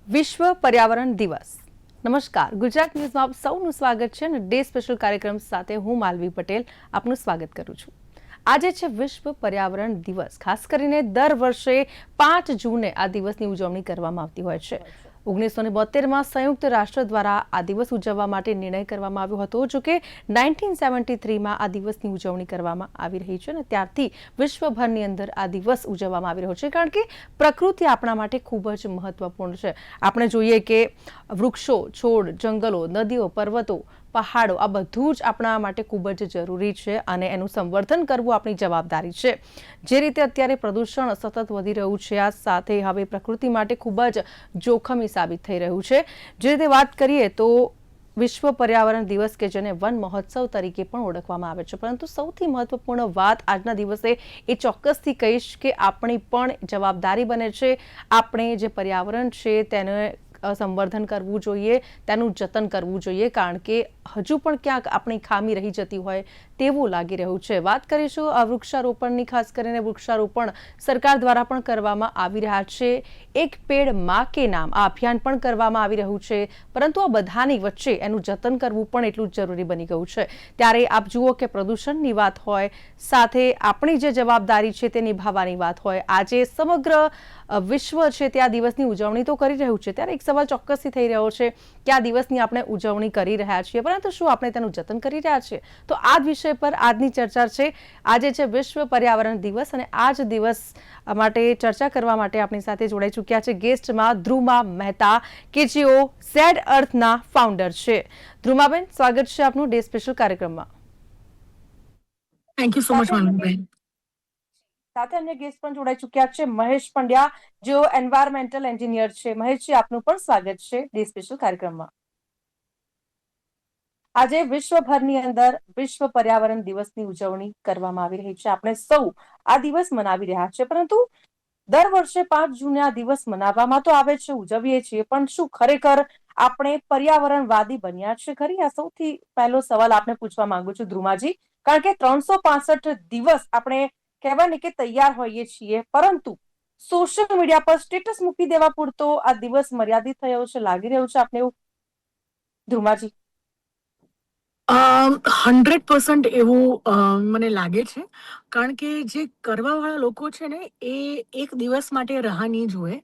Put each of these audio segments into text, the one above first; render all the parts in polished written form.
વિશ્વ પર્યાવરણ દિવસ. નમસ્કાર, ગુજરાત ન્યૂઝમાં આપ સૌનું સ્વાગત છે અને ડે સ્પેશિયલ કાર્યક્રમ સાથે હું માલવી પટેલ આપનું સ્વાગત કરું છું. આજે છે વિશ્વ પર્યાવરણ દિવસ. ખાસ કરીને દર વર્ષે 5 જૂને આ દિવસની ઉજવણી કરવામાં આવતી હોય છે. 1972માં સંયુક્ત રાષ્ટ્ર દ્વારા આ દિવસ ઉજવવા માટે નિર્ણય કરવામાં આવ્યો હતો. જોકે 1973માં આ દિવસની ઉજવણી કરવામાં આવી રહી છે અને ત્યારથી વિશ્વભરની અંદર આ દિવસ ઉજવવામાં આવી રહ્યો છે, કારણ કે પ્રકૃતિ આપણા માટે ખૂબ જ મહત્વપૂર્ણ છે. આપણે જોઈએ કે વૃક્ષો, છોડ, જંગલો, નદીઓ, પર્વતો, પહાડો આ બધું જ આપણા માટે ખૂબ જ જરૂરી છે અને એનું સંવર્ધન કરવું આપણી જવાબદારી છે. જે રીતે અત્યારે પ્રદૂષણ સતત વધી રહ્યું છે, આ સાથે હવે પ્રકૃતિ માટે ખૂબ જ જોખમી સાબિત થઈ રહ્યું છે. જે રીતે વાત કરીએ તો વિશ્વ પર્યાવરણ દિવસ કે જેને વન મહોત્સવ તરીકે પણ ઓળખવામાં આવે છે, પરંતુ સૌથી મહત્વપૂર્ણ વાત આજના દિવસે એ ચોક્કસથી કહીશ કે આપણી પણ જવાબદારી બને છે. આપણે જે પર્યાવરણ છે તેને સંવર્ધન કરવું જોઈએ, તેનું જતન કરવું જોઈએ, કારણ કે હજુ પણ ક્યાંક આપણી ખામી રહી જતી હોય તેવું લાગી રહ્યું છે. વાત કરીશું આ વૃક્ષારોપણની. ખાસ કરીને વૃક્ષારોપણ સરકાર દ્વારા પણ કરવામાં આવી રહ્યા છે. એક પેડ માં કે નામ આ અભિયાન પણ કરવામાં આવી રહ્યું છે, પરંતુ આ બધાની વચ્ચે એનું જતન કરવું પણ એટલું જ જરૂરી બની ગયું છે. ત્યારે આપ જુઓ કે પ્રદૂષણની વાત હોય, સાથે આપણી જે જવાબદારી છે તે નિભાવવાની વાત હોય, આજે સમગ્ર વિશ્વ છે તે આ દિવસની ઉજવણી તો કરી રહ્યું છે. ત્યારે એક સવાલ ચોક્કસથી થઈ રહ્યો છે કે આ દિવસની આપણે ઉજવણી કરી રહ્યા છીએ, પરંતુ શું આપણે તેનું જતન કરી રહ્યા છીએ? તો આ જ વિષય પર આજની ચર્ચા છે. આજે છે વિશ્વ પર્યાવરણ દિવસ અને આ જ દિવસ માટે ચર્ચા કરવા માટે આપણી સાથે જોડાઈ ચૂક્યા છે ગેસ્ટમાં ધ્રુમા મહેતા, કે જેઓ ઝેડ અર્થના ફાઉન્ડર છે. ધ્રુમાબેન, સ્વાગત છે આપનું ડે સ્પેશિયલ કાર્યક્રમમાં. થેન્ક યુ સો મચ માનવીબેન. સાથે અન્ય ગેસ્ટ પણ જોડાઈ ચૂક્યા છે, મહેશ પંડ્યા, જેઓ એન્વાયરમેન્ટલ એન્જિનિયર છે. મહેશજી, આપનું પણ સ્વાગત છે ડે સ્પેશિયલ કાર્યક્રમમાં. આજે વિશ્વભરની અંદર વિશ્વ પર્યાવરણ દિવસની ઉજવણી કરવામાં આવી રહી છે. આપણે સૌ આ દિવસ મનાવી રહ્યા છે, પરંતુ દર વર્ષે 5 જૂને આ દિવસ મનાવવામાં તો આવે છે, ઉજવીએ છીએ, પણ શું ખરેખર આપણે પર્યાવરણવાદી બન્યા છે ખરી? આ સૌથી પહેલો સવાલ આપને પૂછવા માંગુ છું ધ્રુમાજી, કારણ કે 365 દિવસ આપણે કહેવાય ને કે તૈયાર હોઈએ છીએ, પરંતુ સોશિયલ મીડિયા પર સ્ટેટસ મૂકી દેવા પૂરતો આ દિવસ મર્યાદિત થયો છે, લાગી રહ્યું છે આપને એવું, ધ્રુમાજી? 100% એવું મને લાગે છે, કારણ કે જે કરવાવાળા લોકો છે ને એ એક દિવસ માટે રાહ નહીં જુએ.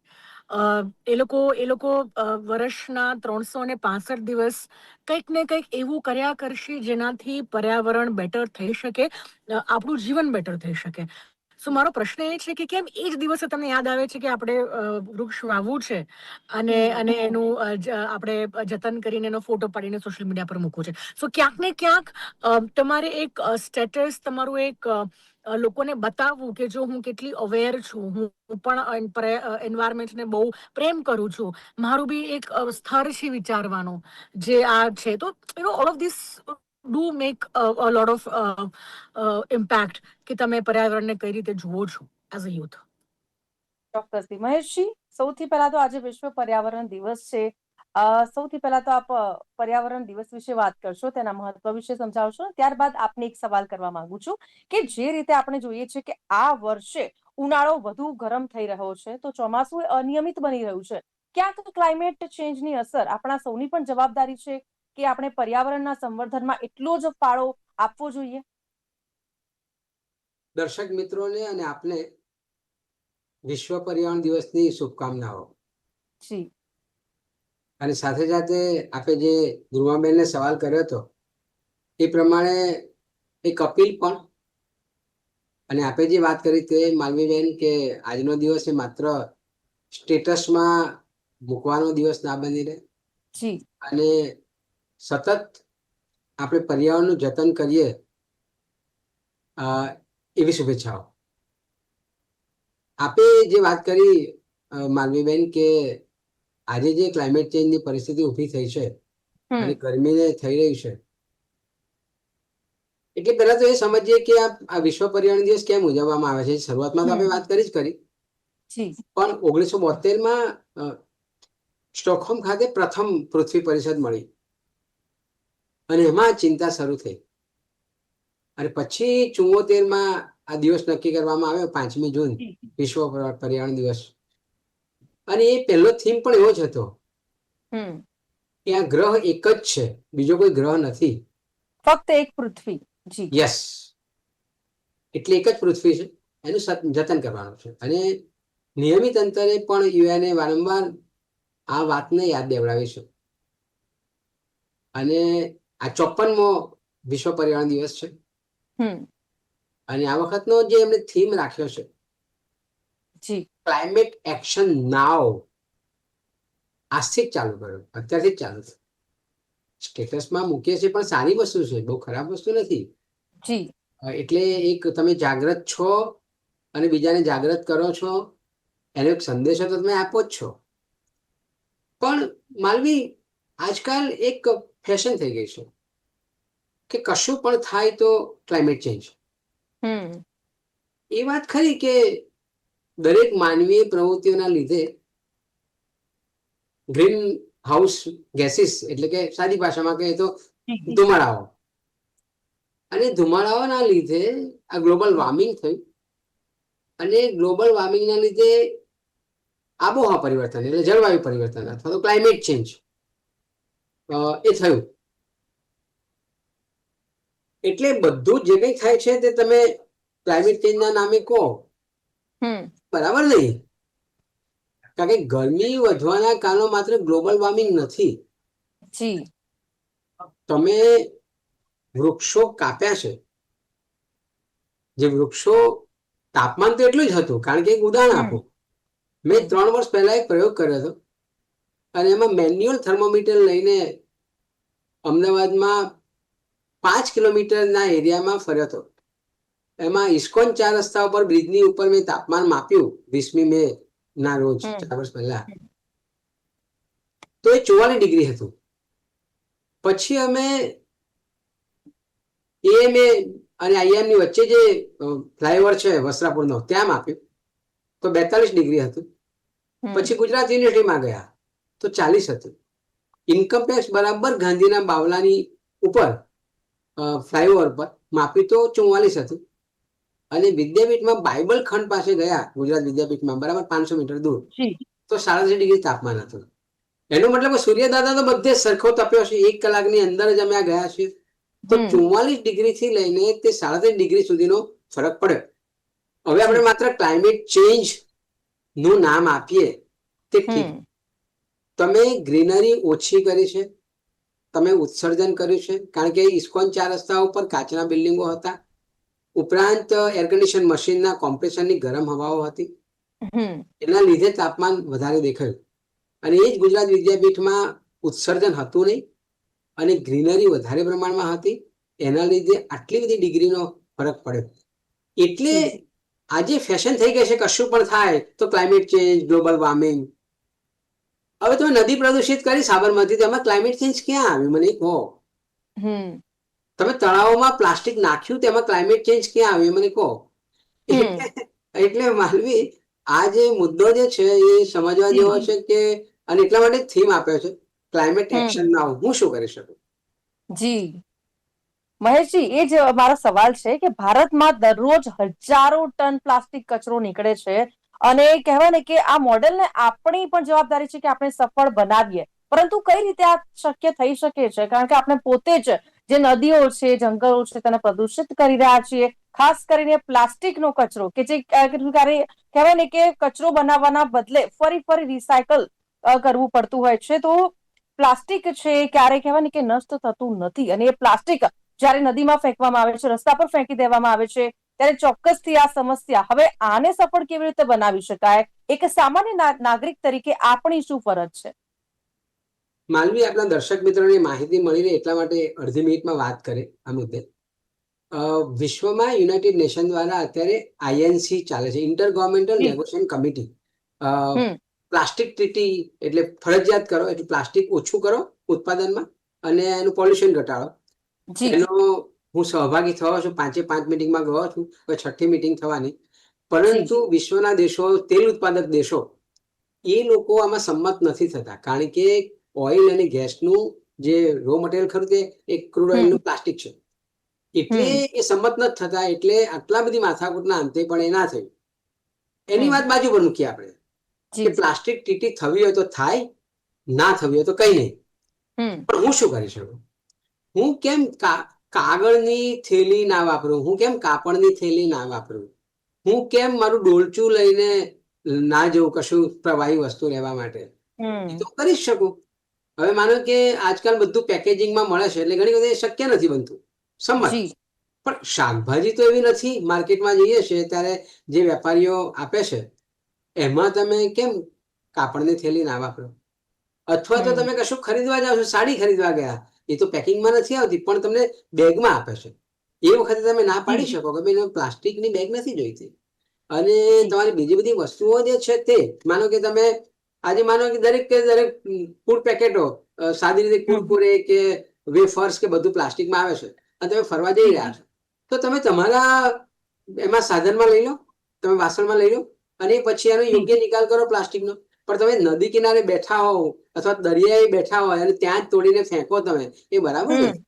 એ લોકો વર્ષના 365 દિવસ કંઈક ને કંઈક એવું કર્યા કરશે જેનાથી પર્યાવરણ બેટર થઈ શકે, આપણું જીવન બેટર થઈ શકે. સો મારો પ્રશ્ન એ છે કે કેમ એ જ દિવસે તમને યાદ આવે છે કે આપણે વૃક્ષ વાવવું છે અને એનું આપણે જતન કરીને એનો ફોટો પાડીને સોશિયલ મીડિયા પર મૂકવું છે? સો ક્યાંક ને ક્યાંક તમારે એક સ્ટેટસ, તમારું એક લોકોને બતાવવું કે જો હું કેટલી અવેર છું, હું પણ એન્વાયરમેન્ટને બહુ પ્રેમ કરું છું, મારું બી એક સ્તર છે વિચારવાનો જે આ છે. તો all of this do make a lot of impact કે તમે પર્યાવરણને કઈ રીતે જુઓ છો એઝ અ યુથ. ચોક્કસથી. મહેશજી, સૌથી પહેલા તો આજે વિશ્વ પર્યાવરણ દિવસ છે. સૌથી પહેલા તો આપ પર્યાવરણ દિવસ વિશે વાત કરશો, તેના મહત્વ વિશે સમજાવશો. ત્યારબાદ આપને એક સવાલ કરવા માંગુ છું કે જે રીતે આપણે જોઈએ છે કે આ વર્ષે ઉનાળો વધુ ગરમ થઈ રહ્યો છે, તો ચોમાસું અનિયમિત બની રહ્યું છે. ક્યાંક ક્લાઇમેટ ચેન્જની અસર આપણા સૌની પણ જવાબદારી છે કે આપણે પર્યાવરણના સંવર્ધનમાં એટલો જ ફાળો આપવો જોઈએ. દર્શક મિત્રોને અને આપને વિશ્વ પર્યાવરણ દિવસની શુભકામનાઓ. જી. અને સાથે સાથે આપે જે ધ્રુવાબેનને સવાલ કર્યો હતો એ પ્રમાણે એક અપીલ પણ, અને આપે જે વાત કરી તે માલવીબેન કે આજનો દિવસ એ માત્ર સ્ટેટસમાં મૂકવાનો દિવસ ના બની રહે, અને સતત આપણે પર્યાવરણનું જતન કરીએ એવી શુભેચ્છાઓ. આપે જે વાત કરી માલવીબેન કે આજે જે ક્લાઇમેટ ચેન્જની પરિસ્થિતિ ઊભી થઈ છે અને ગરમીને થઈ રહી છે, એટલે પહેલા તો એ સમજીએ કે આ વિશ્વ પર્યાવરણ દિવસ કેમ ઉજવવામાં આવે છે. શરૂઆતમાં તો આપણે વાત કરી જ કરી, પણ 1972માં સ્ટોકહોમ ખાતે પ્રથમ પૃથ્વી પરિષદ મળી અને એમાં ચિંતા શરૂ થઈ, અને પછી 74માં આ દિવસ નક્કી કરવામાં આવ્યો, 5મી જૂન વિશ્વ પર્યાવરણ દિવસ. અને એ પહેલો થીમ પણ એવો જ હતો હમ કે આ ગ્રહ એક જ છે, બીજો કોઈ ગ્રહ નથી. ફક્ત એક પૃથ્વી. જી. યસ, એટલે એક જ પૃથ્વી છે, એનું જતન કરવાનું છે. અને નિયમિત અંતરે પણ યુએનએ વારંવાર આ વાતને યાદ દેવડાવી છે. અને આ 54મો વિશ્વ પર્યાવરણ દિવસ છે. હમ અને આ વખતનો જે એમણે થીમ રાખ્યો છે, જી. ક્લાઇમેટ એક્શન નાવ, આજથી જ ચાલુ કર્યો, અત્યારથી જ ચાલુ થયું. સ્ટેટસમાં મૂકીએ છીએ પણ સારી વસ્તુ છે, બહુ ખરાબ વસ્તુ નથી. જી. એટલે એક તમે જાગૃત છો અને બીજાને જાગૃત કરો છો, એનો એક સંદેશો તો તમે આપો જ છો. પણ માલવી, આજકાલ એક ફેશન થઈ ગઈ છે કે કશું પણ થાય તો ક્લાઇમેટ ચેન્જ. હમ એ વાત ખરી કે દરેક માનવીય પ્રવૃત્તિઓના લીધે ગ્રીન હાઉસ ગેસીસ, એટલે કે સાદી ભાષામાં કહીએ તો ધુમાડાઓ, અને ધુમાડાઓના લીધે આ ગ્લોબલ વોર્મિંગ થયું. અને ગ્લોબલ વોર્મિંગના લીધે આબોહવા પરિવર્તન એટલે જળવાયુ પરિવર્તન અથવા તો ક્લાઇમેટ ચેન્જ એ થયું. એટલે બધું જે કંઈ થાય છે તે તમે ક્લાઇમેટ ચેન્જના નામે કહો, બરાબર નહીં. કારણ કે ગરમી વધવાના કારણો માત્ર ગ્લોબલ વોર્મિંગ નથી. જી. તમે વૃક્ષો કાપ્યા છે, જે વૃક્ષો, તાપમાન તો એટલું જ હતું. કારણ કે એક ઉદાહરણ આપો, મેં 3 વર્ષ પહેલા એક પ્રયોગ કર્યો હતો અને એમાં મેન્યુઅલ થર્મોમીટર લઈને અમદાવાદમાં 5 કિલોમીટરના એરિયામાં ફર્યો હતો. એમાં ઇસ્કોન 4 રસ્તા ઉપર બ્રિજની ઉપર મેં તાપમાન માપ્યું 20મી મે ના રોજ, 4 વર્ષ પહેલા, તો એ 44 ડિગ્રી હતું. પછી અમે એએમએ અને આઈએમ ની વચ્ચે જે ફ્લાયઓવર છે વસ્ત્રાપુરનો, ત્યાં માપ્યું તો 42 ડિગ્રી હતું. પછી ગુજરાત યુનિવર્સિટીમાં ગયા તો 40 હતું. ઇન્કમ ટેક્સ બરાબર ગાંધીના બાવલાની ઉપર ફ્લાયઓવર પર માપ્યું તો 44 હતું. અને વિદ્યાપીઠમાં બાઇબલ ખંડ પાસે ગયા, ગુજરાત વિદ્યાપીઠમાં બરાબર 500 મીટર દૂર, તો 37 ડિગ્રી તાપમાન હતું. એનો મતલબ કે સૂર્યદાદા તો બધે સરખો તપ્યો છે. 1 કલાકની અંદર જ અમે આ ગયા છીએ તો 44 ડિગ્રીથી લઈને તે 37 ડિગ્રી સુધીનો ફરક પડ્યો. હવે આપણે માત્ર ક્લાઇમેટ ચેન્જ નું નામ આપીએ તે ઠીક. તમે ગ્રીનરી ઓછી કરી છે, તમે ઉત્સર્જન કર્યું છે. કારણ કે ઇસ્કોન 4 રસ્તા ઉપર કાચના બિલ્ડિંગો હતા, ઉપરાંત એર કન્ડિશન મશીનના કોમ્પ્રેશનની ગરમ હવાઓ હતી, એના લીધે તાપમાન વધારે દેખાયું. અને એ જ ગુજરાત વિદ્યાપીઠમાં ઉત્સર્જન હતું નહીં અને ગ્રીનરી વધારે પ્રમાણમાં હતી, એના લીધે આટલી બધી ડિગ્રીનો ફરક પડ્યો. એટલે આજે ફેશન થઈ ગઈ છે કશું પણ થાય તો ક્લાઇમેટ ચેન્જ, ગ્લોબલ વોર્મિંગ. હવે તમે નદી પ્રદૂષિત કરી સાબરમતી, તેમાં ક્લાઇમેટ ચેન્જ ક્યાં આવ્યું મને કહો? તમે તળાવોમાં પ્લાસ્ટિક નાખ્યું, તેમાં ક્લાઇમેટ ચેન્જ ક્યાં આવ્યું મને કહો? એટલે માલવી, આ જે મુદ્દો જે છે એ સમજવા જેવો છે કે, અને એટલા માટે થીમ આપ્યો છે ક્લાઇમેટ એક્શન નાઉ. હું શું કરી શકું? જી મહેશજી, એ જ મારો સવાલ છે કે ભારતમાં દરરોજ હજારો ટન પ્લાસ્ટિક કચરો નીકળે છે અને કહેવાય ને કે આ મોડેલને આપણી પણ જવાબદારી છે કે આપણે સફળ બનાવીએ. પરંતુ કઈ રીતે આ શક્ય થઈ શકે છે? કારણ કે આપણે પોતે જ જે નદીઓ છે, જંગલો છે, તેને પ્રદૂષિત કરી રહ્યા છીએ. ખાસ કરીને પ્લાસ્ટિકનો કચરો કે જે કહેવાય ને કે કચરો બનાવવાના બદલે ફરી રિસાયકલ કરવું પડતું હોય છે. તો પ્લાસ્ટિક છે ક્યારે કહેવાય ને કે નષ્ટ થતું નથી, અને એ પ્લાસ્ટિક જયારે નદીમાં ફેંકવામાં આવે છે, રસ્તા પર ફેંકી દેવામાં આવે છે, ત્યારે ચોક્કસથી આ સમસ્યા. હવે આને સફળ કેવી રીતે બનાવી શકાય? એક સામાન્ય નાગરિક તરીકે આપણી શું ફરજ છે? માલવી, આપણા દર્શક મિત્રોને માહિતી મળી રહે એટલા માટે અડધી મિનિટમાં વાત કરે આ મુદ્દે. વિશ્વમાં યુનાઇટેડ નેશન દ્વારા અત્યારે આઈએનસી ચાલે છે, inter governmental negotiation committee. Plastic treaty એટલે ફરજિયાત કરો, એટલે પ્લાસ્ટિક ઓછું કરો ઉત્પાદનમાં અને એનું પોલ્યુશન ઘટાડો. એનો હું સહભાગી થયો છું, 5 મિટિંગમાં ગયો છું, હવે 6ઠ્ઠી મિટિંગ થવાની. પરંતુ વિશ્વના દેશો, તેલ ઉત્પાદક દેશો, એ લોકો આમાં સંમત નથી થતા. કારણ કે ઓઇલ અને ગેસનું જે રો મટીરિયલ ખરું તે એક ક્રૂડ ઓઇલનું પ્લાસ્ટિક છે, એટલે એ સંમત નથી થતા. એટલે આટલા બધી માથાકૂટના અંતે પણ એ ના થયું. એની વાત બાજુ પર મૂકીએ આપણે. કે પ્લાસ્ટિક ટીટી થવી હોય તો થાય, ના થવી હોય તો કઈ નહીં, પણ હું શું કરી શકું? હું કેમ કાગળની થેલી ના વાપરું? હું કેમ કાપડની થેલી ના વાપરું? હું કેમ મારું ડોલચું લઈને ના જવું કશું પ્રવાહી વસ્તુ લેવા માટે? એ તો કરી જ શકું. હવે માનો કે આજકાલ બધું પેકેજિંગમાં મળે છે, એટલે ઘણી વખત એ શક્ય નથી બનતું, સમજ. પણ શાકભાજી તો એવી નથી, માર્કેટમાં જઈએ છીએ ત્યારે જે વેપારીઓ આપે છે એમાં તમે કેમ કાપડની થેલી ના વાપરો? અથવા તો તમે કશું ખરીદવા જાઓ છો, સાડી ખરીદવા ગયા, એ તો પેકિંગમાં નથી આવતી પણ તમને બેગમાં આપે છે, એ વખતે તમે ના પાડી શકો કે ભાઈ પ્લાસ્ટિકની બેગ નથી જોઈતી. અને તમારી બીજી બધી વસ્તુઓ જે છે તે માનો કે તમે આજે માનો કે દરેક ફૂડ પેકેટો સાદી રીતે કુરકુરે કે વેફર્સ કે બધું પ્લાસ્ટિકમાં આવે છે અને તમે ફરવા જઈ રહ્યા છો, તો તમે તમારા એમાં સાધનમાં લઈ લો, તમે વાસણમાં લઈ લો અને પછી એનો યોગ્ય નિકાલ કરો પ્લાસ્ટિકનો. પણ તમે નદી કિનારે બેઠા હો અથવા દરિયાએ બેઠા હોય અને ત્યાં જ તોડીને ફેંકો તમે, એ બરાબર નથી.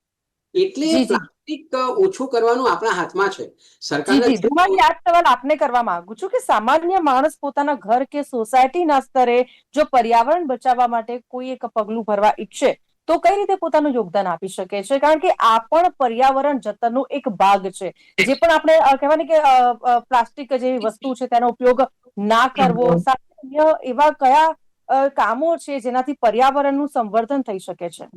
એટલે પ્લાસ્ટિક ઓછું કરવાનું આપણા હાથમાં છે. સરકારને ધ્રુવાજી, આ સવાલ આપને કરવા માંગુ છું કે સામાન્ય માણસ પોતાના ઘર કે સોસાયટીના સ્તરે જો પર્યાવરણ બચાવવા માટે કોઈ એક પગલું ભરવા ઈચ્છે તો કઈ રીતે પોતાનું યોગદાન આપી શકે છે? કારણ કે આ પણ પર્યાવરણ જતનનો એક ભાગ છે. જે પણ આપણે કહેવાય ને કે પ્લાસ્ટિક જેવી વસ્તુ છે તેનો ઉપયોગ ના કરવો, સાથે અન્ય એવા કયા કામો છે જેનાથી પર્યાવરણનું સંવર્ધન થઈ શકે છે?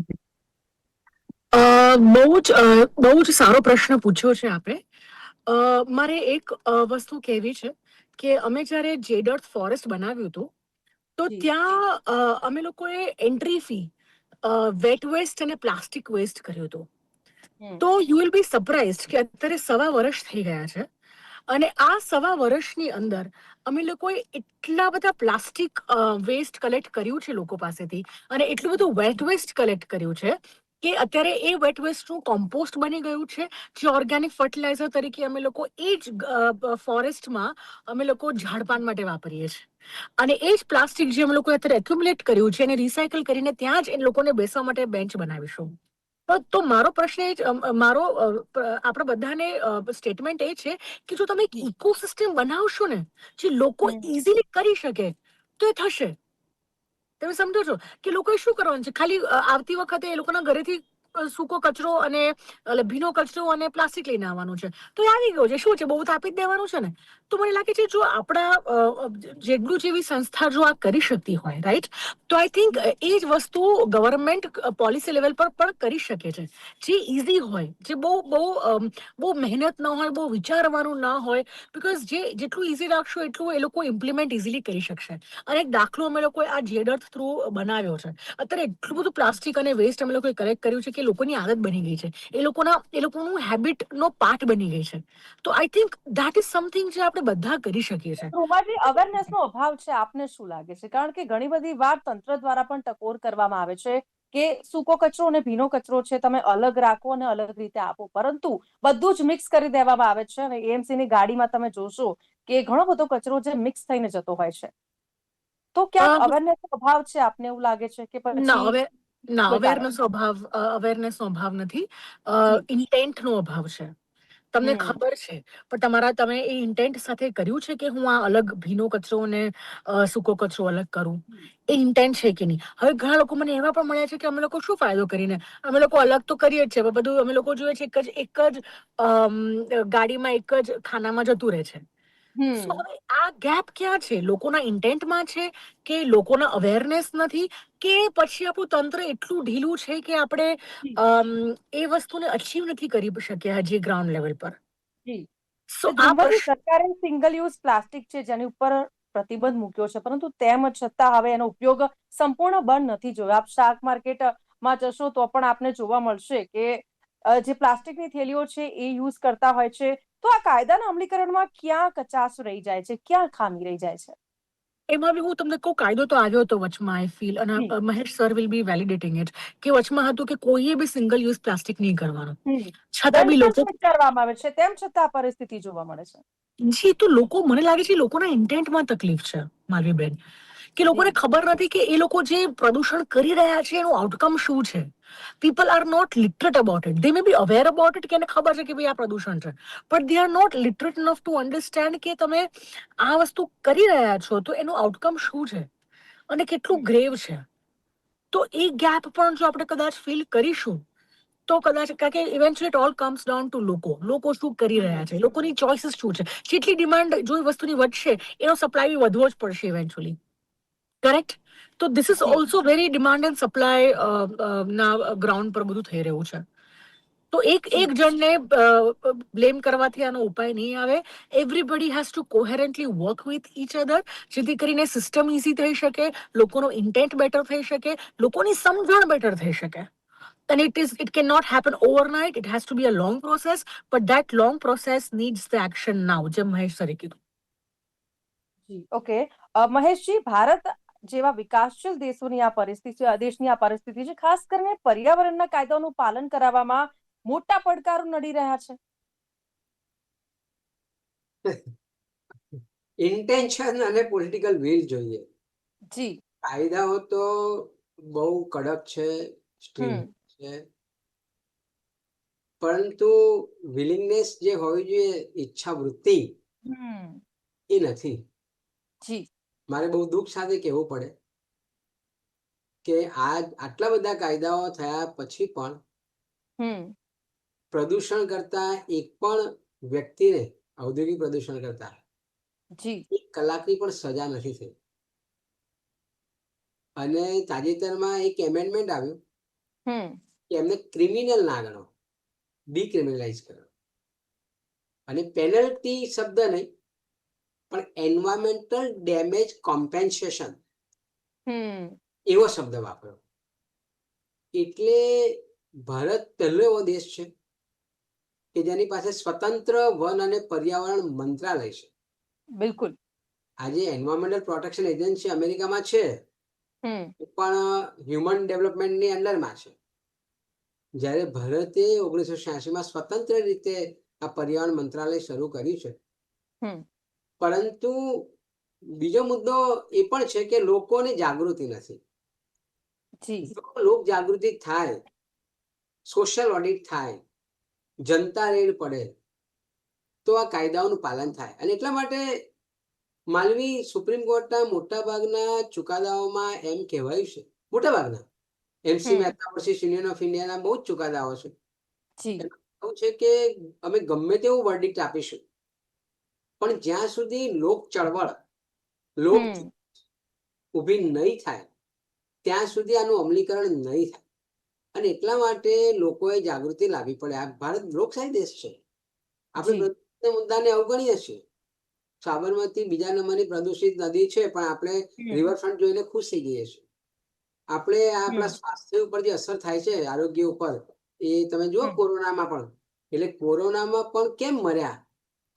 બહુ જ સારો પ્રશ્ન પૂછ્યો છે આપે. મારે એક વસ્તુ કહેવી છે કે અમે જ્યારે જેડર્થ ફોરેસ્ટ બનાવ્યું હતું તો ત્યાં અમે લોકોએ એન્ટ્રી ફી વેટ વેસ્ટ અને પ્લાસ્ટિક વેસ્ટ કર્યો હતો. તો યુ વિલ બી સરપ્રાઇઝડ કે અત્યારે 1.25 વર્ષ થઈ ગયા છે અને આ 1.25 વર્ષની અંદર અમે લોકોએ એટલા બધા પ્લાસ્ટિક વેસ્ટ કલેક્ટ કર્યું છે લોકો પાસેથી અને એટલું બધું વેટ વેસ્ટ કલેક્ટ કર્યું છે કે અત્યારે એ વેટ વેસ્ટનું કોમ્પોસ્ટ બની ગયું છે, જે ઓર્ગેનિક ફર્ટિલાઇઝર તરીકે અમે લોકો એ જ ફોરેસ્ટમાં અમે લોકો ઝાડપાન માટે વાપરીએ છીએ. અને એ જ પ્લાસ્ટિક જે અમે લોકો અત્યારે એક્યુમ્યુલેટ કર્યું છે એને રિસાયકલ કરીને ત્યાં જ એ લોકોને બેસવા માટે બેન્ચ બનાવીશું. તો મારો પ્રશ્ન એ મારો આપણે બધાને સ્ટેટમેન્ટ એ છે કે જો તમે એક ઇકોસિસ્ટમ બનાવશો ને જે લોકો ઇઝીલી કરી શકે તો એ થશે. તમે સમજો છો કે લોકોએ શું કરવાનું છે? ખાલી આવતી વખતે એ લોકોના ઘરેથી સૂકો કચરો અને ભીનો કચરો અને પ્લાસ્ટિક લઈને આવવાનું છે, તો એ આવી ગયો છે. શું છે? બહુ તો આપી જ દેવાનું છે ને. તો મને લાગે છે જો આપણા જેટલું જેવી સંસ્થા જો આ કરી શકતી હોય, રાઈટ, તો આઈ થિંક એ જ વસ્તુ ગવર્મેન્ટ પોલિસી લેવલ પર પણ કરી શકે છે, જે ઇઝી હોય, જે બહુ મહેનત ન હોય, બહુ વિચારવાનું ના હોય. બીકોઝ જેટલું ઇઝી રાખશો એટલું એ લોકો ઇમ્પ્લિમેન્ટ ઇઝીલી કરી શકશે. અને એક દાખલો અમે લોકોએ આ જેડર્થ થ્રુ બનાવ્યો છે. અત્યારે એટલું બધું પ્લાસ્ટિક અને વેસ્ટ અમે લોકોએ કલેક્ટ કર્યું છે કે લોકોની આદત બની ગઈ છે, એ લોકોનું હેબિટનો પાર્ટ બની ગઈ છે. તો I think that is something જે આપણે બધા કરી શકીએ છીએ. ધ્રુવાજી, અવેરનેસનો અભાવ છે, આપને શું લાગે છે? કારણ કે ઘણી બધી વાર તંત્ર દ્વારા પણ ટકોર કરવામાં આવે છે કે સૂકો કચરો અને ભીનો કચરો છે તમે અલગ રાખો અને અલગ રીતે આપો, પરંતુ બધું જ મિક્સ કરી દેવામાં આવે છે અને એએમસી ની ગાડીમાં તમે જોશો કે ઘણો બધો કચરો જે મિક્સ થઈને જતો હોય છે. તો ક્યાંક અવેરનેસનો અભાવ છે, આપને એવું લાગે છે કે પછી અવેરનેસનો અભાવ નથી, ઇન્ટેન્ટનો અભાવ છે. તમને ખબર છે પણ તમે એ ઇન્ટેન્ટ સાથે કર્યું છે કે હું આ અલગ ભીનો કચરો અને સૂકો કચરો અલગ કરું? એ ઇન્ટેન્ટ છે કે નહીં? હવે ઘણા લોકો મને એવા પણ મળ્યા છે કે અમે લોકો શું ફાયદો કરીને અમે લોકો અલગ તો કરીએ જ છે, બધું અમે લોકો જોઈએ છે એક જ ગાડીમાં એક જ ખાનામાં જતું રહે છે. સો હવે આ ગેપ ક્યાં છે? લોકોના ઇન્ટેન્ટમાં છે કે લોકોના અવેરનેસ નથી કે પછી આપણું તંત્ર એટલું ઢીલું છે કે આપણે એ વસ્તુને અચીવ નથી કરી શક્યા હજી ગ્રાઉન્ડ લેવલ પર? સરકારે સિંગલ યુઝ પ્લાસ્ટિક છે જેની ઉપર પ્રતિબંધ મૂક્યો છે, પરંતુ તેમ છતાં હવે એનો ઉપયોગ સંપૂર્ણ બંધ નથી જોયો. આપ શાક માર્કેટમાં જશો તો પણ આપને જોવા મળશે કે જે પ્લાસ્ટિકની થેલીઓ છે એ યુઝ કરતા હોય છે. તો આ કાયદાના અમલીકરણમાં ક્યાં કચાશ રહી જાય છે, ક્યાં ખામી રહી જાય છે? એમાં બી હું તમને કહું, કાયદો તો આવ્યો હતો વચમાં, આઈ ફીલ, અને Mahesh sir will be validating it, કે વચમાં હતું કે કોઈએ બી સિંગલ યુઝ પ્લાસ્ટિક નહીં કરવાનું. છતાં બી લોકો કરવામાં આવે છે, તેમ છતાં પરિસ્થિતિ જોવા મળે છે. જી, તો લોકો, મને લાગે છે લોકોના ઇન્ટેન્ટમાં તકલીફ છે માલવીબેન, કે લોકોને ખબર નથી કે એ લોકો જે પ્રદૂષણ કરી રહ્યા છે એનું આઉટકમ શું છે. People are not literate about it. They may be aware about it કે એને ખબર છે કે ભાઈ આ પ્રદૂષણ છે, but they are not literate enough to understand કે તમે આ વસ્તુ કરી રહ્યા છો તો એનું આઉટકમ શું છે અને કેટલું ગ્રેવ છે. તો એ ગેપ પણ જો આપણે કદાચ ફીલ કરીશું તો કદાચ, કારણ કે eventually it all comes down to લોકો શું કરી રહ્યા છે, લોકોની ચોઇસીસ શું છે. જેટલી ડિમાન્ડ જો એ વસ્તુની વધશે એનો સપ્લાય બી વધવો જ પડશે ઇવેન્ચ્યુઅલી. કરેક્ટ. તો this is also very demand and supply ના ગ્રાઉન્ડ પર બધું થઈ રહ્યું છે. તો એક જણને બ્લેમ કરવાથી આનો ઉપાય નહીં આવે. Everybody has to coherently work with each other, જેથી કરીને સિસ્ટમ ઇઝી થઈ શકે, લોકોનો ઇન્ટેન્ટ બેટર થઈ શકે, લોકોની સમજણ બેટર થઈ શકે. And it cannot happen overnight. It has to be a long process, but that long process needs the action now. જેમ મહેશ સરે કીધું. ઓકે, મહેશજી, ભારત જેવા વિકાસશીલ દેશની આ પરિસ્થિતિ છે, ખાસ કરીને પર્યાવરણના કાયદાઓનું પાલન કરાવવામાં મોટા પડકારો નડી રહ્યા છે. ઇન્ટેન્શન અને પોલિટિકલ વિલ જોઈએ. જી. કાયદાઓ તો બહુ કડક છે, સ્ટ્રીમ છે, પરંતુ વિલિંગનેસ જે હોવી જોઈએ, ઈચ્છા વૃત્તિ, એ નથી. જી. મારે બહુ દુઃખ સાથે કહેવું પડે કે આટલા બધા કાયદાઓ થયા પછી પણ પ્રદૂષણ કરતા એક પણ વ્યક્તિને, ઔદ્યોગિક પ્રદૂષણ કરતા 1 કલાકની પણ સજા નથી થઈ. અને તાજેતરમાં એક એમેન્ડમેન્ટ આવ્યું કે એમને ક્રિમિનલ ના ગણો, ડિક્રિમિનલાઇઝ કરો. અને પેનલ્ટી શબ્દ નહીં, પણ એન્વાયરમેન્ટલ ડેમેજ કોમ્પેન્સેશન એવો શબ્દ વાપર્યો. એટલે ભારત પહેલો એવો દેશ છે કે જેની પાસે સ્વતંત્ર વન અને પર્યાવરણ મંત્રાલય છે. બિલકુલ. આજે એન્વાયરમેન્ટલ પ્રોટેક્શન એજન્સી અમેરિકામાં છે, પણ હ્યુમન ડેવલપમેન્ટની અંડરમાં છે. જ્યારે ભારતે 1986માં સ્વતંત્ર રીતે આ પર્યાવરણ મંત્રાલય શરૂ કર્યું છે. પરંતુ બીજો મુદ્દો એ પણ છે કે લોકોની જાગૃતિ નથી. લોક જાગૃતિ થાય, સોશિયલ ઓડિટ થાય, જનતા રેડ પડે, તો આ કાયદાઓનું પાલન થાય. અને એટલા માટે માલવી સુપ્રીમ કોર્ટના મોટાભાગના ચુકાદાઓમાં એમ કહેવાયું છે, મોટાભાગના MC Mehta versus union of ઇન્ડિયાના બહુ જ ચુકાદાઓ છે, એવું છે કે અમે ગમે તેવું વર્ડિક્ટ આપીશું, પણ જ્યાં સુધી લોક ચળવળ, લોક ઊભી નહીં થાય ત્યાં સુધી આનું અમલીકરણ નહીં થાય. અને એટલા માટે લોકોએ જાગૃતિ લાવવી પડે. આ ભારત લોકશાહી દેશ છે. આપણે મુદ્દાને અવગણીએ છીએ. સાબરમતી બીજા નંબરની પ્રદૂષિત નદી છે, પણ આપણે રિવરફ્રન્ટ જોઈને ખુશ થઈ જઈએ છીએ. આપણે આપણા સ્વાસ્થ્ય ઉપર જે અસર થાય છે, આરોગ્ય ઉપર, એ તમે જુઓ કોરોનામાં પણ. એટલે કોરોનામાં પણ કેમ મર્યા?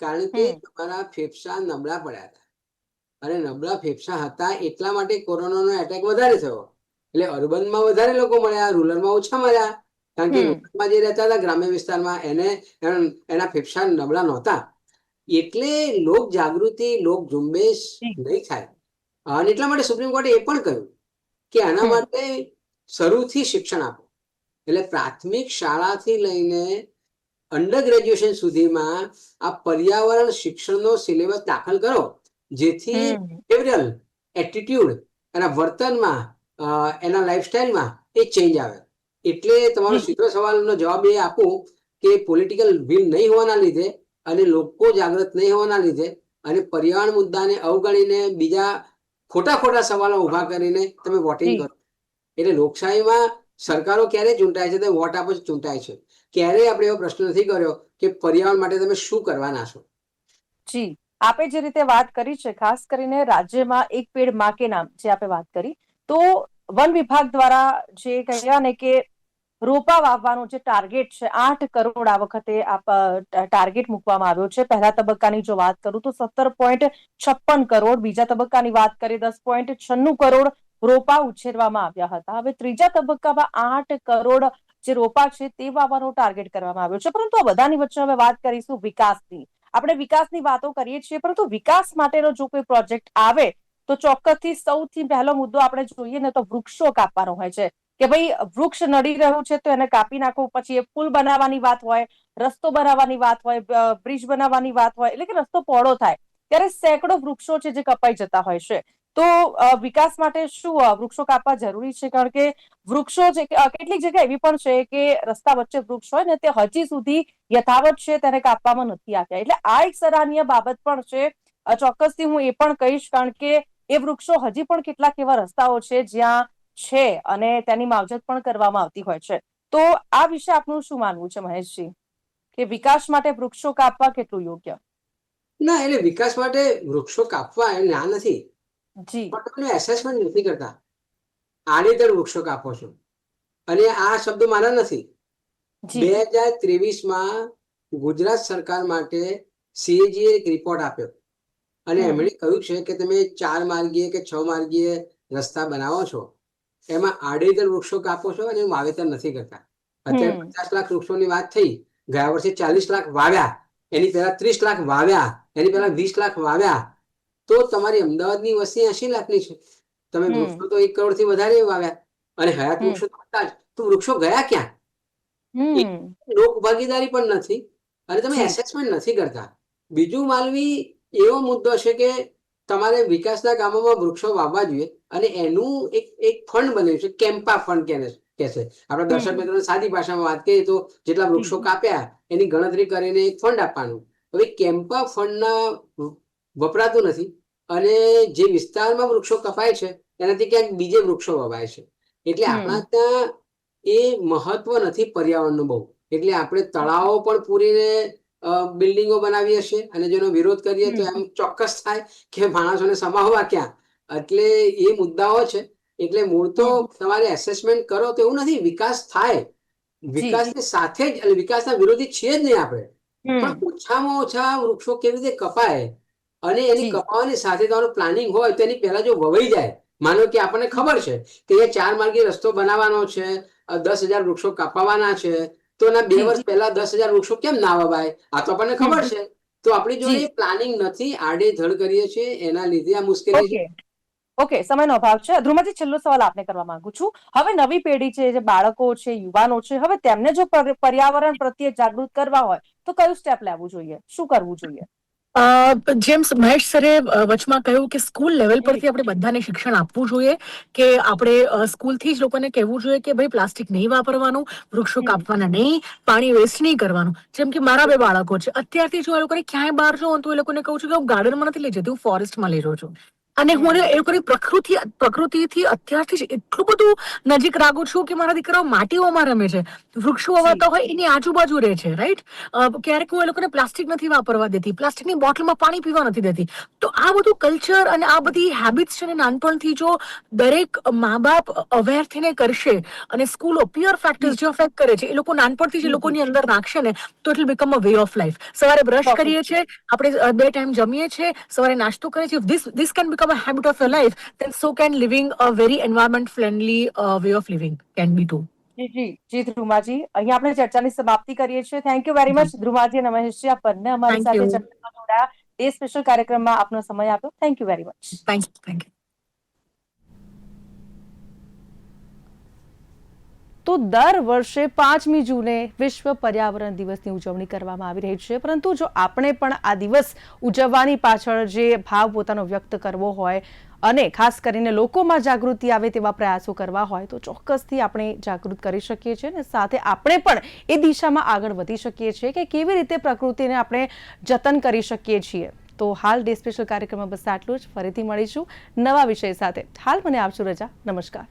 કારણ કે તમારા ફેફસા નબળા પડ્યા હતા. અને નબળા ફેફસા હતા એટલા માટે કોરોનાનો એટેક વધારે થયો. એટલે અર્બનમાં વધારે લોકો મળ્યા, રૂરલમાં ઓછા મળ્યા. કારણ કે રૂરલમાં જે રહેતા હતા ગ્રામ્ય વિસ્તારમાં, એના ફેફસા નબળા નહોતા. એટલે લોક જાગૃતિ, લોક ઝુંબેશ નહીં થાય. અને એટલા માટે સુપ્રીમ કોર્ટે એ પણ કહ્યું કે આના માટે શરૂથી શિક્ષણ આપો. એટલે પ્રાથમિક શાળાથી લઈને અંડર ગ્રેજ્યુએશન સુધીમાં આ પર્યાવરણ શિક્ષણનો સિલેબસ દાખલ કરો, જેથી બિહેવિયરલ એટીટ્યુડ એના વર્તનમાં, એના લાઈફસ્ટાઈલમાં એ ચેન્જ આવે. એટલે તમારો સીધો સવાલનો જવાબ એ આપું કે પોલિટિકલ વિલ નહીં હોવાના લીધે અને લોકો જાગૃત નહીં હોવાના લીધે અને પર્યાવરણ મુદ્દાને અવગણીને બીજા ખોટા સવાલો ઉભા કરીને તમે વોટિંગ કરો. એટલે લોકશાહીમાં સરકારો ક્યારે ચૂંટાય છે? તમે વોટ આપો ચૂંટાય છે. ક્યારેય આપણે એવો પ્રશ્ન નથી કર્યો કે પર્યાવરણ માટે તમે શું કરવાના છો. જી, આપે જે રીતે વાત કરી છે, ખાસ કરીને રાજ્યમાં એક પેડ માં કે નામ જે આપે વાત કરી, તો વન વિભાગ દ્વારા જે કહ્યા ને કે રોપા વાવવાનો જે ટાર્ગેટ છે 8 કરોડ આ વખતે ટાર્ગેટ મૂકવામાં આવ્યો છે. પહેલા તબક્કાની જો વાત કરું તો 17.56 કરોડ, બીજા તબક્કાની વાત કરીએ 10.96 કરોડ રોપા ઉછેરવામાં આવ્યા હતા. હવે ત્રીજા તબક્કામાં 8 કરોડ જે રોપા છે તે વાવવાનો ટાર્ગેટ કરવામાં આવ્યો છે. પરંતુ આ બધાની વચ્ચે હવે વાત કરીશું વિકાસની. આપણે વિકાસની વાતો કરીએ છીએ, પરંતુ વિકાસ માટેનો જો કોઈ પ્રોજેક્ટ આવે તો ચોક્કસથી સૌથી પહેલો મુદ્દો આપણે જોઈએ ને તો વૃક્ષો કાપવાનો હોય છે કે ભાઈ વૃક્ષ નડી રહ્યું છે તો એને કાપી નાખો. પછી એ પુલ બનાવવાની વાત હોય, રસ્તો બનાવવાની વાત હોય, બ્રિજ બનાવવાની વાત હોય, એટલે કે રસ્તો પહોળો થાય ત્યારે સેંકડો વૃક્ષો છે જે કપાઈ જતા હોય છે. તો વિકાસ માટે શું વૃક્ષો કાપવા જરૂરી છે? કારણ કે વૃક્ષો છે કેટલીક જગ્યા એવી પણ છે કે રસ્તા વચ્ચે વૃક્ષ હોય ને તે હજી સુધી યથાવત છે, તેને કાપવામાં નથી આવ્યા. એટલે આ એક સરાહનીય બાબત પણ છે. ચોક્કસથી હું એ પણ કહીશ, કારણ કે એ વૃક્ષો હજી પણ કેટલાક એવા રસ્તાઓ છે જ્યાં છે અને તેની માવજત પણ કરવામાં આવતી હોય છે. તો આ વિશે આપનું શું માનવું છે મહેશજી, કે વિકાસ માટે વૃક્ષો કાપવા કેટલું યોગ્ય? ના, એટલે વિકાસ માટે વૃક્ષો કાપવા એ ના નથી, જી પણ તમે એસેસમેન્ટ નથી કરતા. આડેધડ વૃક્ષો કાપો છો. અને આ શબ્દ મારા નથી. જી 2023માં ગુજરાત સરકાર માટે CAG એ એક રિપોર્ટ આપ્યો અને એમણે કહ્યું છે કે તમે 4 માર્ગીય કે 6 માર્ગીય રસ્તા બનાવો છો, એમાં આડેધડ વૃક્ષો કાપો છો અને વાવેતર નથી કરતા. અત્યારે 50 લાખ વૃક્ષોની વાત થઈ, ગયા વર્ષે 40 લાખ વાવ્યા, એની પહેલા 30 લાખ વાવ્યા, એની પહેલા 20 લાખ વાવ્યા. તો તમારી અમદાવાદની વસ્તી 80 લાખની છે, તમે વૃક્ષો તો 1 કરોડથી વધારે વાવ્યા અને હયાત વૃક્ષો તો વૃક્ષો ગયા ક્યાં? લોક ભાગીદારી પણ નથી અને તમે એસેસમેન્ટ નથી કરતા. બીજું માલવી એવો મુદ્દો છે કે તમારે વિકાસના કામોમાં વૃક્ષો વાવવા જોઈએ અને એનું એક ફંડ બન્યું છે, કેમ્પા ફંડ કે છે. આપણા દર્શક મિત્રોને સાદી ભાષામાં વાત કરીએ તો જેટલા વૃક્ષો કાપ્યા એની ગણતરી કરીને એક ફંડ આપવાનું. હવે કેમ્પા ફંડના વપરાતું નથી અને જે વિસ્તારમાં વૃક્ષો કપાય છે એનાથી ક્યાંક બીજે વૃક્ષો વવાય છે. એટલે આપણા ત્યાં એ મહત્વ નથી પર્યાવરણનું બહુ. એટલે આપણે તળાવો પણ પૂરીને બિલ્ડિંગો બનાવીએ છીએ અને જેનો વિરોધ કરીએ તો એમ ચોક્કસ થાય કે માણસોને સમાવવા ક્યાં. એટલે એ મુદ્દાઓ છે. એટલે મૂળ તો તમારે એસેસમેન્ટ કરો તો એવું નથી, વિકાસ થાય, વિકાસની સાથે જ, એટલે વિકાસના વિરોધી છીએ જ નહીં આપણે, પણ ઓછામાં ઓછા વૃક્ષો કેવી રીતે કપાય અને એની કપાવાની સાથે તમારું પ્લાનિંગ હોય તો એની પહેલા જો વવાઈ જાય. માનો કે આપણને ખબર છે કે એ 4 માર્ગીય રસ્તો બનાવવાનો છે, 10,000 વૃક્ષો કાપવાના છે, તો એના 2 વર્ષ પહેલા 10,000 વૃક્ષો કેમ ના વવાય? આ તો આપણને ખબર છે. તો આપણી જોડે પ્લાનિંગ નથી, આડેધડ કરીએ છીએ, એના લીધે આ મુશ્કેલી છે. ઓકે, સમયનો અભાવ છે. ધ્રુવજી, છેલ્લો સવાલ આપને કરવા માંગુ છું. હવે નવી પેઢી છે, જે બાળકો છે, યુવાનો છે, હવે તેમને જો પર્યાવરણ પ્રત્યે જાગૃત કરવા હોય તો કયું સ્ટેપ લેવું જોઈએ, શું કરવું જોઈએ? જેમ મહેશ સરે વચમાં કહ્યું કે સ્કૂલ લેવલ પરથી આપણે બધાને શિક્ષણ આપવું જોઈએ કે આપણે સ્કૂલથી જ લોકોને કહેવું જોઈએ કે ભાઈ પ્લાસ્ટિક નહીં વાપરવાનું, વૃક્ષો કાપવાના નહીં, પાણી વેસ્ટ નહીં કરવાનું. જેમ કે મારા 2 બાળકો છે, અત્યારથી જો એ લોકોને ક્યાંય બહાર જાઉં તો એ લોકોને કહું છું કે હું ગાર્ડનમાં નથી લઈ જતી, હું ફોરેસ્ટમાં લઈ જાઉં છું. અને હું એ લોકોની પ્રકૃતિથી અત્યારથી જ એટલું બધું નજીક રાખું છું કે મારા દીકરાઓ માટીઓમાં રમે છે, વૃક્ષો વાવતા હોય એની આજુબાજુ રહે છે, રાઈટ. ક્યારેક હું એ લોકોને પ્લાસ્ટિક નથી વાપરવા દેતી, પ્લાસ્ટિકની બોટલમાં પાણી પીવા નથી દેતી. તો આ બધું કલ્ચર અને આ બધી હેબિટ્સ છે ને નાનપણથી જો દરેક મા બાપ અવેર થઈને કરશે અને સ્કૂલો પિયર ફેક્ટર્સ જે અફેક્ટ કરે છે એ લોકો નાનપણથી જ લોકોની અંદર નાખશે ને તો it will become a way of life. સવારે બ્રશ કરીએ છીએ, આપણે 2 ટાઈમ જમીએ છીએ, સવારે નાસ્તો કરીએ છીએ. This can become a habit of your life, then so can living a very environment friendly way of living can be too. જી ધ્રુમાજી, અહીંયા આપણે ચર્ચાની સમાપ્તિ કરીએ છીએ. થેન્ક યુ વેરી મચ ધ્રુમાજી અને મહેશજી, આપ બંને અમારી Thank સાથે you. ચર્ચામાં જોડાયા, એ સ્પેશિયલ કાર્યક્રમમાં આપનો સમય આપ્યો. Thank you very much. Thank you. તો દર વર્ષે 5મી જૂને વિશ્વ પર્યાવરણ દિવસની ઉજવણી કરવામાં આવી રહી છે, પરંતુ જો આપણે પણ આ દિવસ ઉજવવાની પાછળ જે ભાવ પોતાનો વ્યક્ત કરવો હોય અને ખાસ કરીને લોકોમાં જાગૃતિ આવે તેવા પ્રયાસો કરવા હોય તો ચોક્કસથી આપણે જાગૃત કરી શકીએ છીએ અને સાથે આપણે પણ એ દિશામાં આગળ વધી શકીએ છીએ કે કેવી રીતે પ્રકૃતિને આપણે જતન કરી શકીએ છીએ. તો હાલ ડે સ્પેશિયલ કાર્યક્રમમાં બસ આટલું જ. ફરીથી મળીશું નવા વિષય સાથે. હાલ મને આપશો રજા. નમસ્કાર.